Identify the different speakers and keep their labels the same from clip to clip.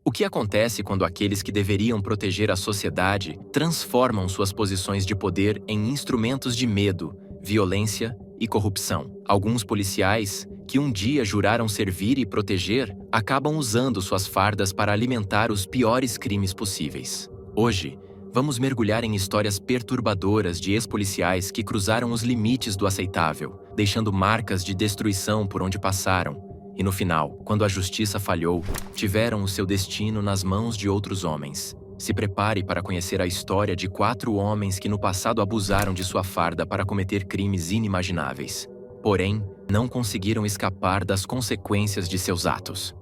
Speaker 1: O que acontece quando aqueles que deveriam proteger a sociedade transformam suas posições de poder em instrumentos de medo, violência e corrupção? Alguns policiais, que um dia juraram servir e proteger, acabam usando suas fardas para alimentar os piores crimes possíveis. Hoje, vamos mergulhar em histórias perturbadoras de ex-policiais que cruzaram os limites do aceitável, deixando marcas de destruição por onde passaram. E no final, quando a justiça falhou, tiveram o seu destino nas mãos de outros homens. Se prepare para conhecer a história de 4 homens que no passado abusaram de sua farda para cometer crimes inimagináveis. Porém, não conseguiram escapar das consequências de seus atos.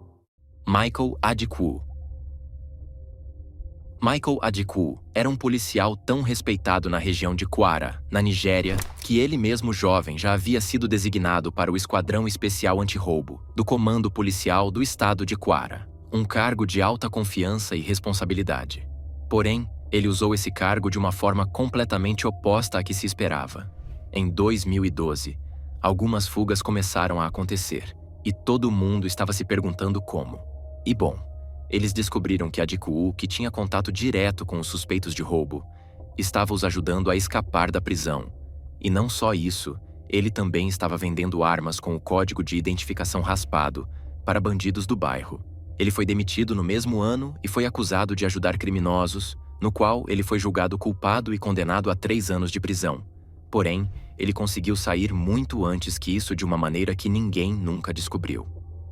Speaker 1: Michael Adikwu. Michael Adikwu era um policial tão respeitado na região de Kwara, na Nigéria, que ele mesmo jovem já havia sido designado para o Esquadrão Especial Antirroubo, do Comando Policial do Estado de Kwara, um cargo de alta confiança e responsabilidade. Porém, ele usou esse cargo de uma forma completamente oposta à que se esperava. Em 2012, algumas fugas começaram a acontecer, e todo mundo estava se perguntando como. E bom, eles descobriram que Adikwu, que tinha contato direto com os suspeitos de roubo, estava os ajudando a escapar da prisão. E não só isso, ele também estava vendendo armas com o código de identificação raspado para bandidos do bairro. Ele foi demitido no mesmo ano e foi acusado de ajudar criminosos, no qual ele foi julgado culpado e condenado a 3 anos de prisão. Porém, ele conseguiu sair muito antes que isso de uma maneira que ninguém nunca descobriu.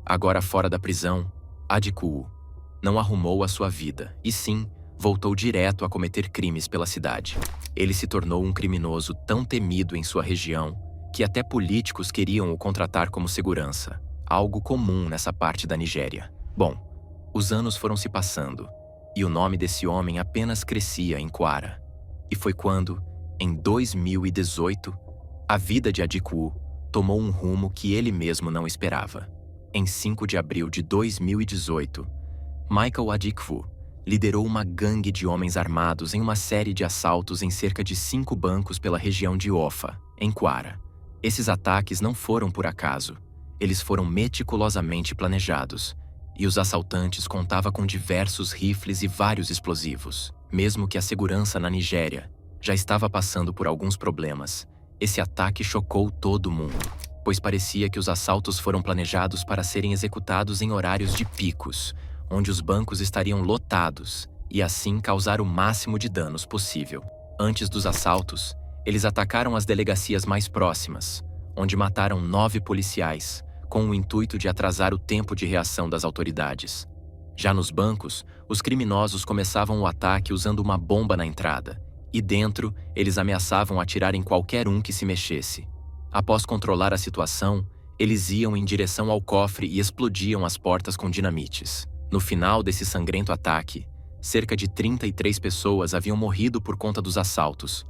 Speaker 1: Agora fora da prisão, Adikwu não arrumou a sua vida, e sim, voltou direto a cometer crimes pela cidade. Ele se tornou um criminoso tão temido em sua região que até políticos queriam o contratar como segurança, algo comum nessa parte da Nigéria. Bom, os anos foram se passando, e o nome desse homem apenas crescia em Kwara. E foi quando, em 2018, a vida de Adikwu tomou um rumo que ele mesmo não esperava. Em 5 de abril de 2018, Michael Adikwu liderou uma gangue de homens armados em uma série de assaltos em cerca de 5 bancos pela região de Ofa, em Kwara. Esses ataques não foram por acaso, eles foram meticulosamente planejados, e os assaltantes contavam com diversos rifles e vários explosivos. Mesmo que a segurança na Nigéria já estava passando por alguns problemas, esse ataque chocou todo mundo, pois parecia que os assaltos foram planejados para serem executados em horários de picos, onde os bancos estariam lotados, e assim causar o máximo de danos possível. Antes dos assaltos, eles atacaram as delegacias mais próximas, onde mataram 9 policiais, com o intuito de atrasar o tempo de reação das autoridades. Já nos bancos, os criminosos começavam o ataque usando uma bomba na entrada, e dentro, eles ameaçavam atirar em qualquer um que se mexesse. Após controlar a situação, eles iam em direção ao cofre e explodiam as portas com dinamites. No final desse sangrento ataque, cerca de 33 pessoas haviam morrido por conta dos assaltos.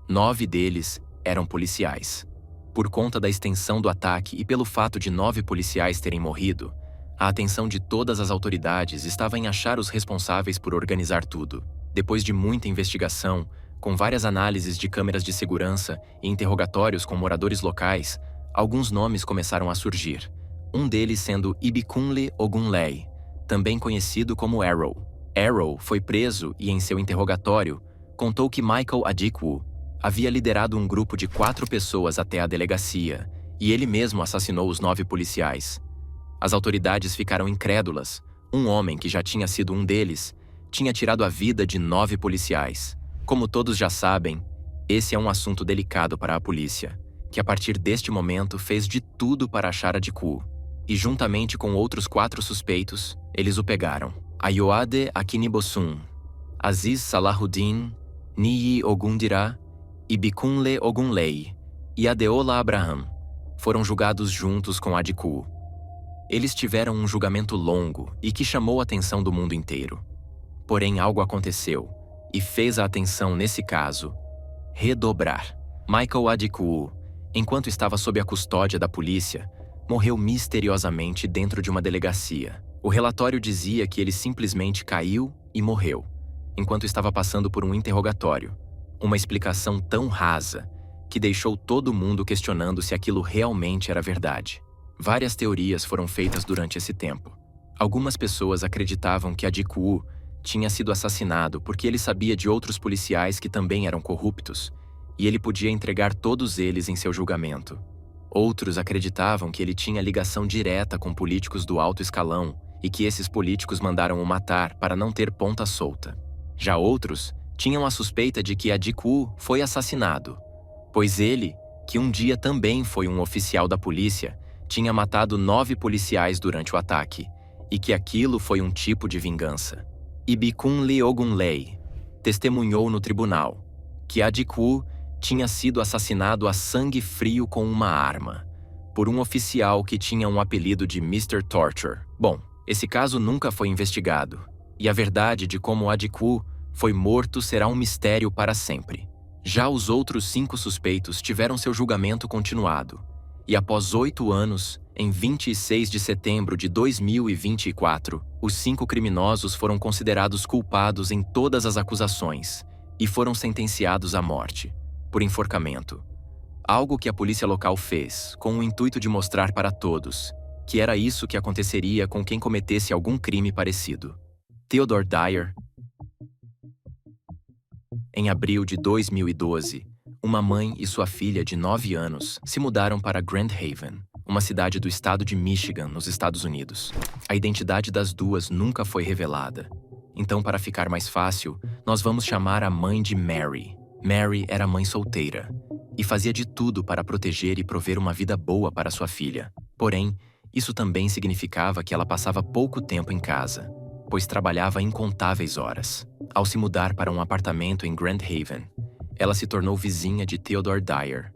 Speaker 1: 9 deles eram policiais. Por conta da extensão do ataque e pelo fato de 9 policiais terem morrido, a atenção de todas as autoridades estava em achar os responsáveis por organizar tudo. Depois de muita investigação, com várias análises de câmeras de segurança e interrogatórios com moradores locais, alguns nomes começaram a surgir, um deles sendo Ibikunle Ogunleye, também conhecido como Arrow. Arrow foi preso e, em seu interrogatório, contou que Michael Adikwu havia liderado um grupo de 4 pessoas até a delegacia, e ele mesmo assassinou os 9 policiais. As autoridades ficaram incrédulas. Um homem, que já tinha sido um deles, tinha tirado a vida de 9 policiais. Como todos já sabem, esse é um assunto delicado para a polícia, que a partir deste momento fez de tudo para achar Adikwu. E juntamente com outros 4 suspeitos, eles o pegaram. Ayoade Akinibosun, Aziz Salahuddin, Niyi Ogundira, Ibikunle Ogunleye e Adeola Abraham foram julgados juntos com Adikwu. Eles tiveram um julgamento longo e que chamou a atenção do mundo inteiro. Porém, algo aconteceu e fez a atenção nesse caso redobrar. Michael Adikwu, enquanto estava sob a custódia da polícia, morreu misteriosamente dentro de uma delegacia. O relatório dizia que ele simplesmente caiu e morreu, enquanto estava passando por um interrogatório. Uma explicação tão rasa que deixou todo mundo questionando se aquilo realmente era verdade. Várias teorias foram feitas durante esse tempo. Algumas pessoas acreditavam que Adikwu tinha sido assassinado porque ele sabia de outros policiais que também eram corruptos, e ele podia entregar todos eles em seu julgamento. Outros acreditavam que ele tinha ligação direta com políticos do alto escalão e que esses políticos mandaram o matar para não ter ponta solta. Já outros tinham a suspeita de que Adikwu foi assassinado, pois ele, que um dia também foi um oficial da polícia, tinha matado 9 policiais durante o ataque, e que aquilo foi um tipo de vingança. Ibikunle Ogunleye testemunhou no tribunal que Adikwu tinha sido assassinado a sangue frio com uma arma, por um oficial que tinha um apelido de Mr. Torture. Bom, esse caso nunca foi investigado, e a verdade de como Adikwu foi morto será um mistério para sempre. Já os outros 5 suspeitos tiveram seu julgamento continuado, e após 8 anos, em 26 de setembro de 2024, os 5 criminosos foram considerados culpados em todas as acusações e foram sentenciados à morte, por enforcamento. Algo que a polícia local fez, com o intuito de mostrar para todos que era isso que aconteceria com quem cometesse algum crime parecido. Theodore Dyer. Em abril de 2012, uma mãe e sua filha de 9 anos se mudaram para Grand Haven, uma cidade do estado de Michigan, nos Estados Unidos. A identidade das duas nunca foi revelada. Então, para ficar mais fácil, nós vamos chamar a mãe de Mary. Mary era mãe solteira e fazia de tudo para proteger e prover uma vida boa para sua filha. Porém, isso também significava que ela passava pouco tempo em casa, pois trabalhava incontáveis horas. Ao se mudar para um apartamento em Grand Haven, ela se tornou vizinha de Theodore Dyer,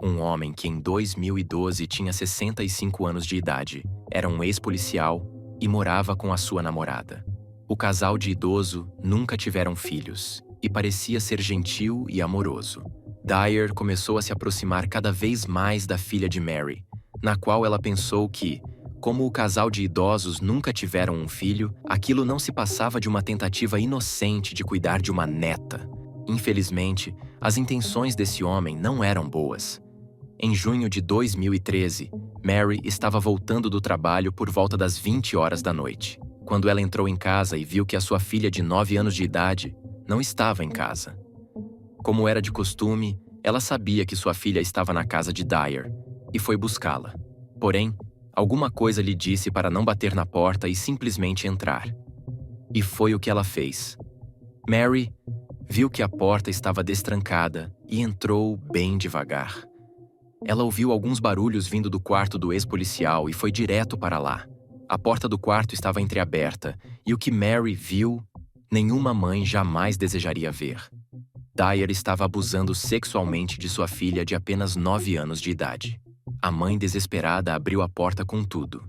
Speaker 1: um homem que em 2012 tinha 65 anos de idade, era um ex-policial e morava com a sua namorada. O casal de idoso nunca tiveram filhos e parecia ser gentil e amoroso. Dyer começou a se aproximar cada vez mais da filha de Mary, na qual ela pensou que, como o casal de idosos nunca tiveram um filho, aquilo não se passava de uma tentativa inocente de cuidar de uma neta. Infelizmente, as intenções desse homem não eram boas. Em junho de 2013, Mary estava voltando do trabalho por volta das 20 horas da noite, quando ela entrou em casa e viu que a sua filha de 9 anos de idade não estava em casa. Como era de costume, ela sabia que sua filha estava na casa de Dyer e foi buscá-la. Porém, alguma coisa lhe disse para não bater na porta e simplesmente entrar. E foi o que ela fez. Mary viu que a porta estava destrancada e entrou bem devagar. Ela ouviu alguns barulhos vindo do quarto do ex-policial e foi direto para lá. A porta do quarto estava entreaberta e o que Mary viu, nenhuma mãe jamais desejaria ver. Dyer estava abusando sexualmente de sua filha de apenas 9 anos de idade. A mãe desesperada abriu a porta com tudo,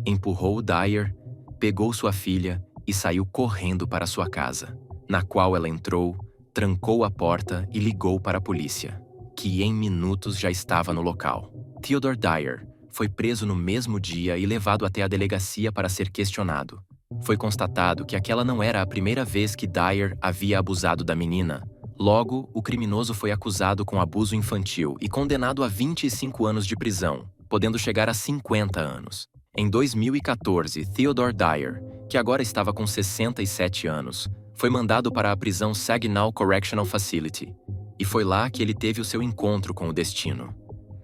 Speaker 1: empurrou Dyer, pegou sua filha e saiu correndo para sua casa, na qual ela entrou, trancou a porta e ligou para a polícia, que em minutos já estava no local. Theodore Dyer foi preso no mesmo dia e levado até a delegacia para ser questionado. Foi constatado que aquela não era a primeira vez que Dyer havia abusado da menina. Logo, o criminoso foi acusado com abuso infantil e condenado a 25 anos de prisão, podendo chegar a 50 anos. Em 2014, Theodore Dyer, que agora estava com 67 anos, foi mandado para a prisão Saginaw Correctional Facility, e foi lá que ele teve o seu encontro com o destino.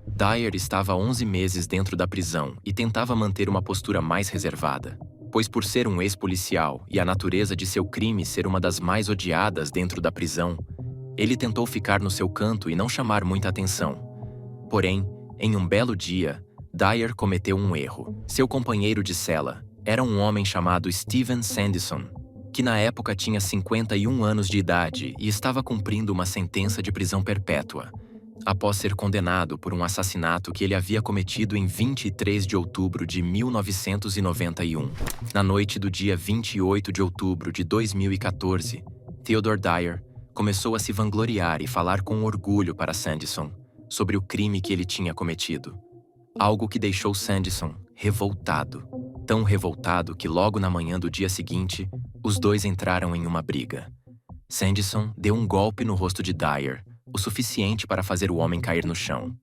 Speaker 1: Dyer estava há 11 meses dentro da prisão e tentava manter uma postura mais reservada, pois por ser um ex-policial e a natureza de seu crime ser uma das mais odiadas dentro da prisão, ele tentou ficar no seu canto e não chamar muita atenção. Porém, em um belo dia, Dyer cometeu um erro. Seu companheiro de cela era um homem chamado Steven Sandison, que na época tinha 51 anos de idade e estava cumprindo uma sentença de prisão perpétua, após ser condenado por um assassinato que ele havia cometido em 23 de outubro de 1991. Na noite do dia 28 de outubro de 2014, Theodore Dyer começou a se vangloriar e falar com orgulho para Sandison sobre o crime que ele tinha cometido. Algo que deixou Sandison revoltado. Tão revoltado que logo na manhã do dia seguinte, os dois entraram em uma briga. Sandison deu um golpe no rosto de Dyer, o suficiente para fazer o homem cair no chão.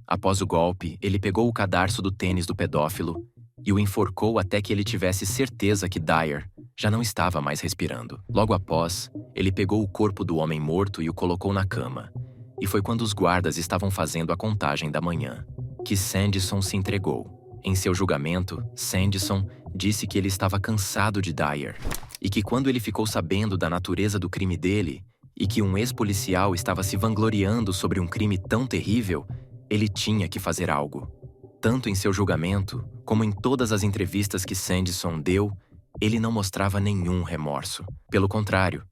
Speaker 1: Após o golpe, ele pegou o cadarço do tênis do pedófilo e o enforcou até que ele tivesse certeza que Dyer já não estava mais respirando. Logo após, ele pegou o corpo do homem morto e o colocou na cama. E foi quando os guardas estavam fazendo a contagem da manhã que Sanderson se entregou. Em seu julgamento, Sanderson disse que ele estava cansado de Dyer e que quando ele ficou sabendo da natureza do crime dele e que um ex-policial estava se vangloriando sobre um crime tão terrível, ele tinha que fazer algo. Tanto em seu julgamento, como em todas as entrevistas que Sanderson deu, ele não mostrava nenhum remorso. Pelo contrário,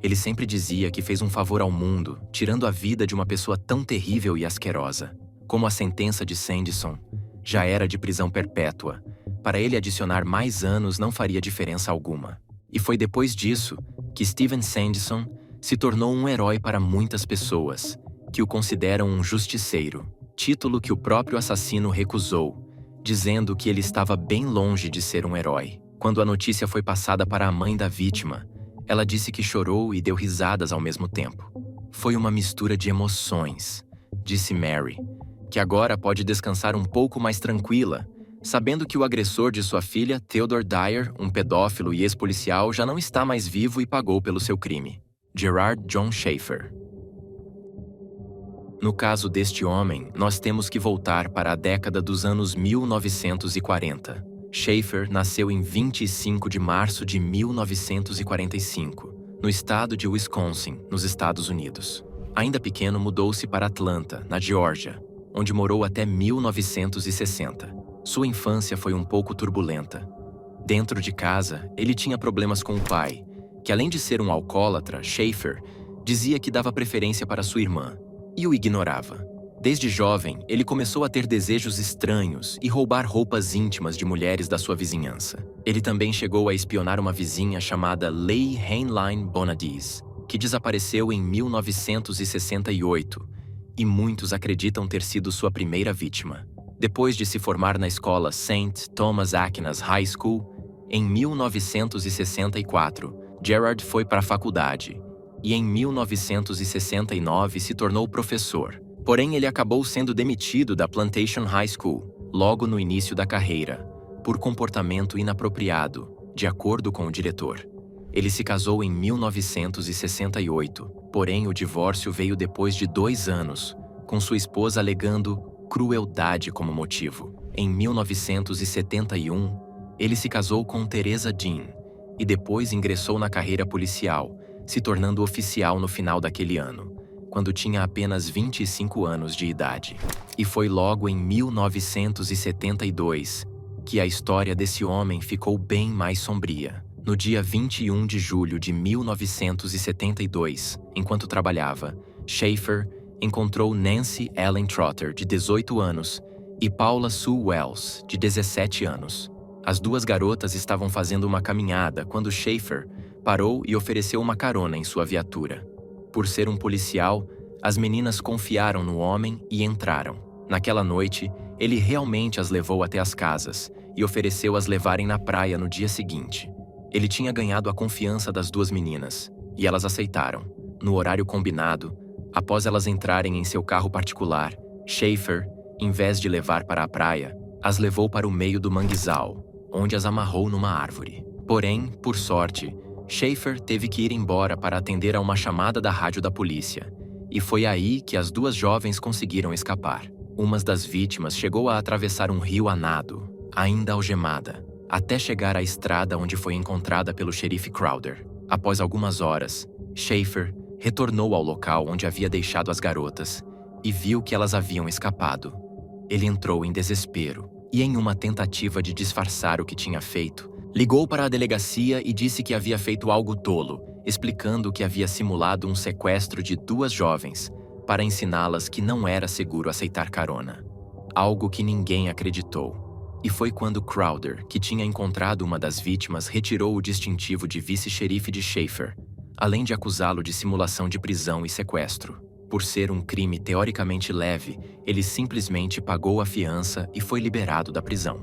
Speaker 1: ele sempre dizia que fez um favor ao mundo, tirando a vida de uma pessoa tão terrível e asquerosa. Como a sentença de Sanderson já era de prisão perpétua, para ele adicionar mais anos não faria diferença alguma. E foi depois disso que Steven Sanderson se tornou um herói para muitas pessoas, que o consideram um justiceiro, título que o próprio assassino recusou, dizendo que ele estava bem longe de ser um herói. Quando a notícia foi passada para a mãe da vítima, ela disse que chorou e deu risadas ao mesmo tempo. Foi uma mistura de emoções, disse Mary, que agora pode descansar um pouco mais tranquila, sabendo que o agressor de sua filha, Theodore Dyer, um pedófilo e ex-policial, já não está mais vivo e pagou pelo seu crime. Gerard John Schaefer. No caso deste homem, nós temos que voltar para a década dos anos 1940. Schaefer nasceu em 25 de março de 1945, no estado de Wisconsin, nos Estados Unidos. Ainda pequeno, mudou-se para Atlanta, na Geórgia, onde morou até 1960. Sua infância foi um pouco turbulenta. Dentro de casa, ele tinha problemas com o pai, que além de ser um alcoólatra, Schaefer dizia que dava preferência para sua irmã, e o ignorava. Desde jovem, ele começou a ter desejos estranhos e roubar roupas íntimas de mulheres da sua vizinhança. Ele também chegou a espionar uma vizinha chamada Leigh Heinlein Bonadies, que desapareceu em 1968, e muitos acreditam ter sido sua primeira vítima. Depois de se formar na escola St. Thomas Aquinas High School, em 1964, Gerard foi para a faculdade, e em 1969 se tornou professor. Porém, ele acabou sendo demitido da Plantation High School, logo no início da carreira, por comportamento inapropriado, de acordo com o diretor. Ele se casou em 1968, porém o divórcio veio depois de 2 anos, com sua esposa alegando crueldade como motivo. Em 1971, ele se casou com Teresa Dean e depois ingressou na carreira policial, se tornando oficial no final daquele ano, quando tinha apenas 25 anos de idade. E foi logo em 1972 que a história desse homem ficou bem mais sombria. No dia 21 de julho de 1972, enquanto trabalhava, Schaefer encontrou Nancy Ellen Trotter, de 18 anos, e Paula Sue Wells, de 17 anos. As duas garotas estavam fazendo uma caminhada quando Schaefer parou e ofereceu uma carona em sua viatura. Por ser um policial, as meninas confiaram no homem e entraram. Naquela noite, ele realmente as levou até as casas e ofereceu as levarem na praia no dia seguinte. Ele tinha ganhado a confiança das duas meninas, e elas aceitaram. No horário combinado, após elas entrarem em seu carro particular, Schaefer, em vez de levar para a praia, as levou para o meio do manguezal, onde as amarrou numa árvore. Porém, por sorte, Schaefer teve que ir embora para atender a uma chamada da rádio da polícia, e foi aí que as duas jovens conseguiram escapar. Uma das vítimas chegou a atravessar um rio a nado, ainda algemada, até chegar à estrada onde foi encontrada pelo xerife Crowder. Após algumas horas, Schaefer retornou ao local onde havia deixado as garotas e viu que elas haviam escapado. Ele entrou em desespero e, em uma tentativa de disfarçar o que tinha feito, ligou para a delegacia e disse que havia feito algo tolo, explicando que havia simulado um sequestro de duas jovens para ensiná-las que não era seguro aceitar carona. Algo que ninguém acreditou. E foi quando Crowder, que tinha encontrado uma das vítimas, retirou o distintivo de vice-xerife de Schaefer, além de acusá-lo de simulação de prisão e sequestro. Por ser um crime teoricamente leve, ele simplesmente pagou a fiança e foi liberado da prisão.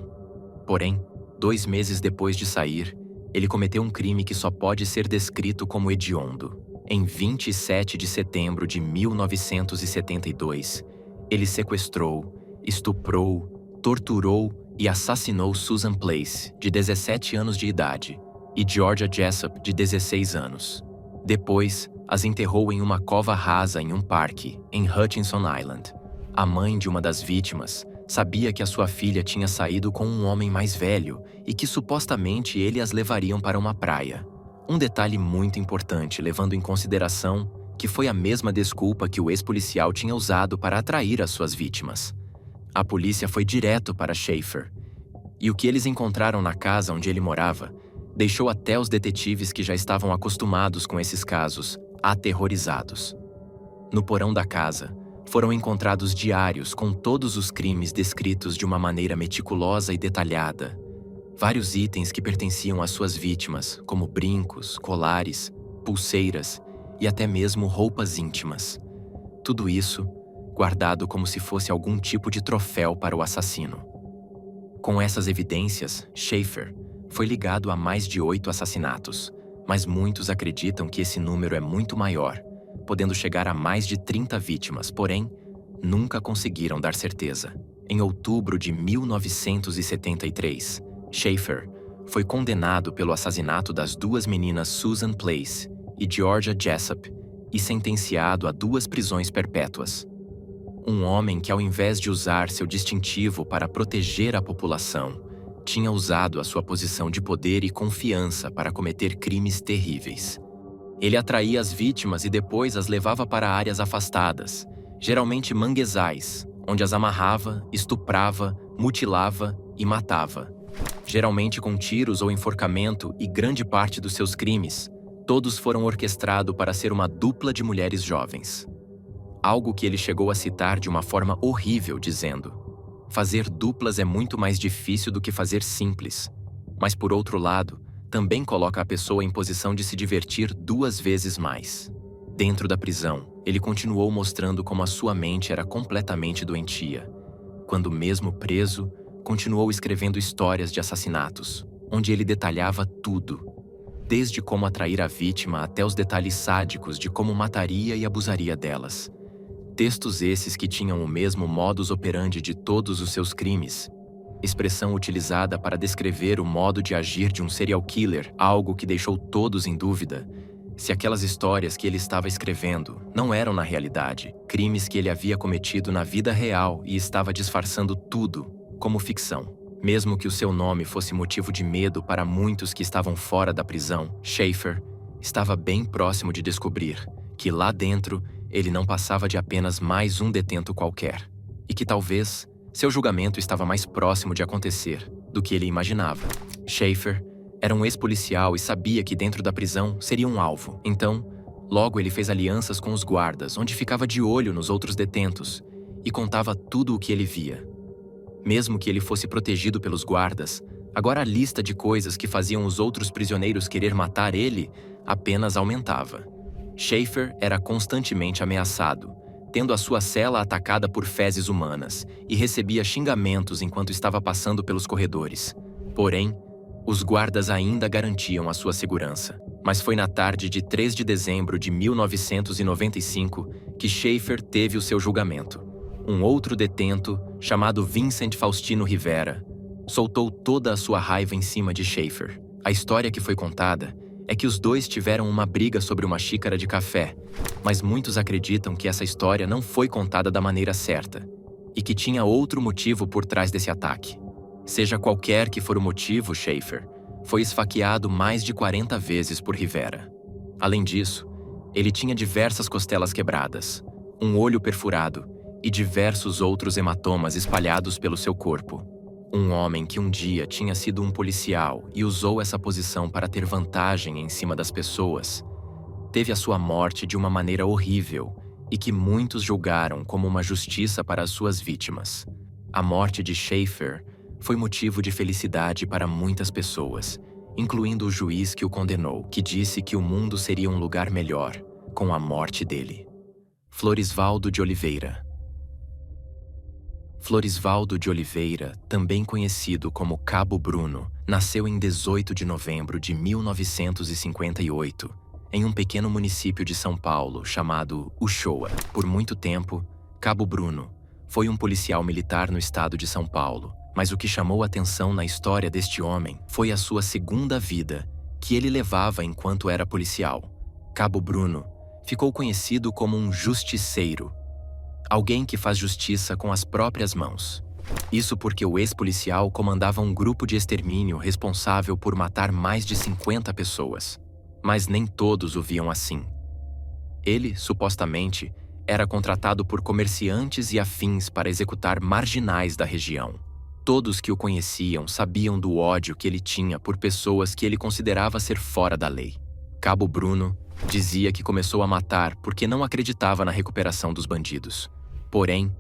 Speaker 1: Porém, 2 meses depois de sair, ele cometeu um crime que só pode ser descrito como hediondo. Em 27 de setembro de 1972, ele sequestrou, estuprou, torturou e assassinou Susan Place, de 17 anos de idade, e Georgia Jessup, de 16 anos. Depois, as enterrou em uma cova rasa em um parque, em Hutchinson Island. A mãe de uma das vítimas sabia que a sua filha tinha saído com um homem mais velho e que supostamente ele as levariam para uma praia. Um detalhe muito importante, levando em consideração que foi a mesma desculpa que o ex-policial tinha usado para atrair as suas vítimas. A polícia foi direto para Schaefer, e o que eles encontraram na casa onde ele morava deixou até os detetives que já estavam acostumados com esses casos aterrorizados. No porão da casa, foram encontrados diários com todos os crimes descritos de uma maneira meticulosa e detalhada. Vários itens que pertenciam às suas vítimas, como brincos, colares, pulseiras e até mesmo roupas íntimas. Tudo isso guardado como se fosse algum tipo de troféu para o assassino. Com essas evidências, Schaefer foi ligado a mais de 8 assassinatos, mas muitos acreditam que esse número é muito maior, podendo chegar a mais de 30 vítimas, porém, nunca conseguiram dar certeza. Em outubro de 1973, Schaefer foi condenado pelo assassinato das 2 meninas Susan Place e Georgia Jessup e sentenciado a 2 prisões perpétuas. Um homem que, ao invés de usar seu distintivo para proteger a população, tinha usado a sua posição de poder e confiança para cometer crimes terríveis. Ele atraía as vítimas e depois as levava para áreas afastadas, geralmente manguezais, onde as amarrava, estuprava, mutilava e matava. Geralmente com tiros ou enforcamento, e grande parte dos seus crimes, todos foram orquestrados para ser uma dupla de mulheres jovens. Algo que ele chegou a citar de uma forma horrível, dizendo: fazer duplas é muito mais difícil do que fazer simples, mas por outro lado, também coloca a pessoa em posição de se divertir 2 vezes mais. Dentro da prisão, ele continuou mostrando como a sua mente era completamente doentia. Quando mesmo preso, continuou escrevendo histórias de assassinatos, onde ele detalhava tudo, desde como atrair a vítima até os detalhes sádicos de como mataria e abusaria delas. Textos esses que tinham o mesmo modus operandi de todos os seus crimes, expressão utilizada para descrever o modo de agir de um serial killer, algo que deixou todos em dúvida se aquelas histórias que ele estava escrevendo não eram na realidade crimes que ele havia cometido na vida real e estava disfarçando tudo como ficção. Mesmo que o seu nome fosse motivo de medo para muitos que estavam fora da prisão, Schaefer estava bem próximo de descobrir que lá dentro ele não passava de apenas mais um detento qualquer, e que talvez seu julgamento estava mais próximo de acontecer do que ele imaginava. Schaefer era um ex-policial e sabia que dentro da prisão seria um alvo. Então, logo ele fez alianças com os guardas, onde ficava de olho nos outros detentos e contava tudo o que ele via. Mesmo que ele fosse protegido pelos guardas, agora a lista de coisas que faziam os outros prisioneiros querer matar ele apenas aumentava. Schaefer era constantemente ameaçado, tendo a sua cela atacada por fezes humanas, e recebia xingamentos enquanto estava passando pelos corredores. Porém, os guardas ainda garantiam a sua segurança. Mas foi na tarde de 3 de dezembro de 1995 que Schaefer teve o seu julgamento. Um outro detento, chamado Vincent Faustino Rivera, soltou toda a sua raiva em cima de Schaefer. A história que foi contada é que os dois tiveram uma briga sobre uma xícara de café, mas muitos acreditam que essa história não foi contada da maneira certa e que tinha outro motivo por trás desse ataque. Seja qualquer que for o motivo, Schaefer foi esfaqueado mais de 40 vezes por Rivera. Além disso, ele tinha diversas costelas quebradas, um olho perfurado e diversos outros hematomas espalhados pelo seu corpo. Um homem que um dia tinha sido um policial e usou essa posição para ter vantagem em cima das pessoas, teve a sua morte de uma maneira horrível e que muitos julgaram como uma justiça para as suas vítimas. A morte de Schaefer foi motivo de felicidade para muitas pessoas, incluindo o juiz que o condenou, que disse que o mundo seria um lugar melhor com a morte dele. Floresvaldo de Oliveira. Floresvaldo de Oliveira, também conhecido como Cabo Bruno, nasceu em 18 de novembro de 1958, em um pequeno município de São Paulo chamado Uchoa. Por muito tempo, Cabo Bruno foi um policial militar no estado de São Paulo, Mas o que chamou a atenção na história deste homem foi a sua segunda vida, que ele levava enquanto era policial. Cabo Bruno ficou conhecido como um justiceiro, alguém que faz justiça com as próprias mãos. Isso porque o ex-policial comandava um grupo de extermínio responsável por matar mais de 50 pessoas. Mas nem todos o viam assim. Ele, supostamente, era contratado por comerciantes e afins para executar marginais da região. Todos que o conheciam sabiam do ódio que ele tinha por pessoas que ele considerava ser fora da lei. Cabo Bruno dizia que começou a matar porque não acreditava na recuperação dos bandidos. Porém,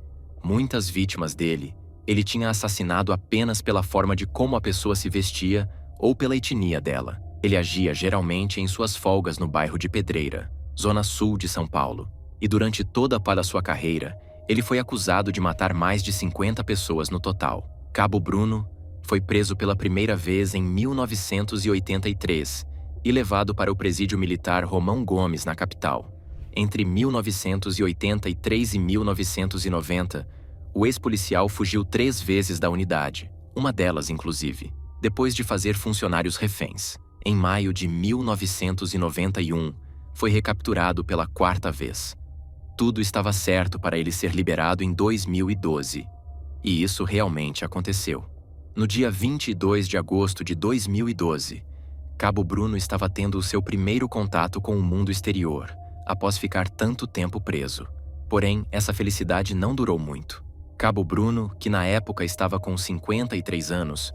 Speaker 1: muitas vítimas dele, ele tinha assassinado apenas pela forma de como a pessoa se vestia ou pela etnia dela. Ele agia geralmente em suas folgas no bairro de Pedreira, zona sul de São Paulo. E durante toda a sua carreira, ele foi acusado de matar mais de 50 pessoas no total. Cabo Bruno foi preso pela primeira vez em 1983 e levado para o presídio militar Romão Gomes, na capital. Entre 1983 e 1990, o ex-policial fugiu 3 vezes da unidade, uma delas, inclusive, depois de fazer funcionários reféns. Em maio de 1991, foi recapturado pela 4ª vez. Tudo estava certo para ele ser liberado em 2012. E isso realmente aconteceu. No dia 22 de agosto de 2012, Cabo Bruno estava tendo o seu primeiro contato com o mundo exterior, após ficar tanto tempo preso. Porém, essa felicidade não durou muito. Cabo Bruno, que na época estava com 53 anos,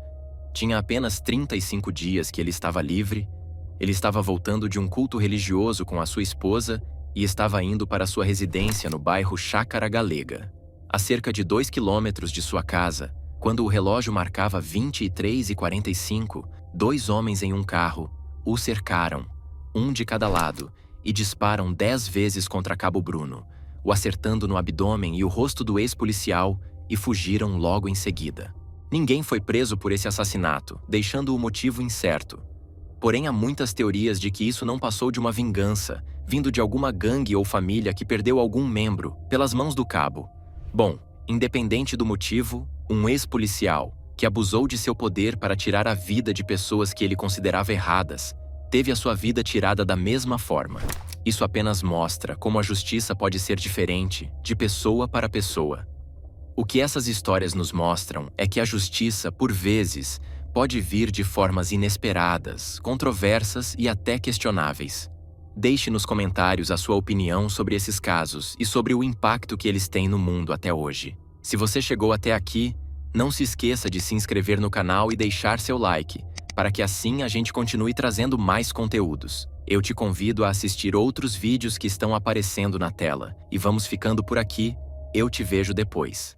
Speaker 1: tinha apenas 35 dias que ele estava livre. Ele estava voltando de um culto religioso com a sua esposa e estava indo para sua residência no bairro Chácara Galega, a cerca de 2 quilômetros de sua casa, quando o relógio marcava 23h45, 2 homens em um carro o cercaram, um de cada lado, e disparam 10 vezes contra Cabo Bruno, o acertando no abdômen e o rosto do ex-policial, e fugiram logo em seguida. Ninguém foi preso por esse assassinato, deixando o motivo incerto. Porém, há muitas teorias de que isso não passou de uma vingança, vindo de alguma gangue ou família que perdeu algum membro pelas mãos do cabo. Bom, independente do motivo, um ex-policial, que abusou de seu poder para tirar a vida de pessoas que ele considerava erradas, teve a sua vida tirada da mesma forma. Isso apenas mostra como a justiça pode ser diferente de pessoa para pessoa. O que essas histórias nos mostram é que a justiça, por vezes, pode vir de formas inesperadas, controversas e até questionáveis. Deixe nos comentários a sua opinião sobre esses casos e sobre o impacto que eles têm no mundo até hoje. Se você chegou até aqui, não se esqueça de se inscrever no canal e deixar seu like, para que assim a gente continue trazendo mais conteúdos. Eu te convido a assistir outros vídeos que estão aparecendo na tela. E vamos ficando por aqui. Eu te vejo depois.